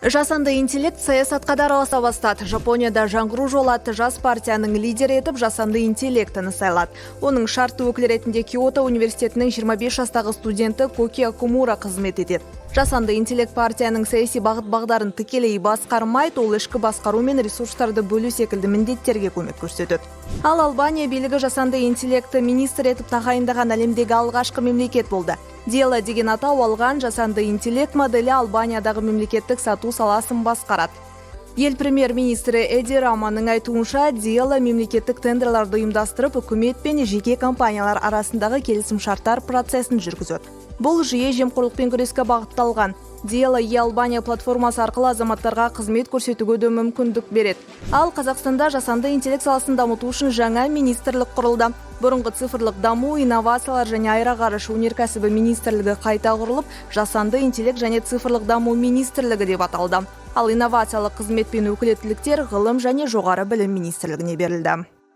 Жасанды интеллект саясатқа да араласа бастады. Жапонияда жаңғыру жолы атты жас партияның лидері етіп жасанды интеллектіні сайлады. Оның шартты өкілі ретінде Киото университетінің 25 жастағы студенті Коки Акумура қызмет етеді. Жасанды интеллект партияның саяси бағыт-бағдарын тікелей басқармайды, ол ішкі басқару мен ресурстарды бөлу секілді міндеттерге көмек көрсетеді. Ал Албания билігі жасанды интеллекті министр етіп тағайындаған әлемдегі алғашқы мемлекет болды. Диала деген атау алған жасанды интеллект моделі Албаниядағы мемлекеттік сату саласын басқарады. Ел премьер-министрі Эди Раманың айтуынша, Диала мемлекеттік тендерларды ұйымдастырып, үкімет пен жеке компаниялар арасындағы келісім-шарттар процесін жүргізеді. Бұл жүйе жемқорлықпен күреске бағытталған. Диала Албания платформасы арқылы азаматтарға қызмет көрсетуге де мүмкіндік береді. Ал Қазақстанда жасанды интеллект саласын дамыту үшін жаңа министрлік құрылды. Бұрынғы цифрлық даму, инновациялар және аэроғарыш өнеркәсібі министрлігі қайта құрылып, жасанды интеллект және цифрлық даму министрлігі деп аталды. Ал инновациялық қызмет пен өкілеттіліктер ғылым және жоғары білім министрлігіне берілді.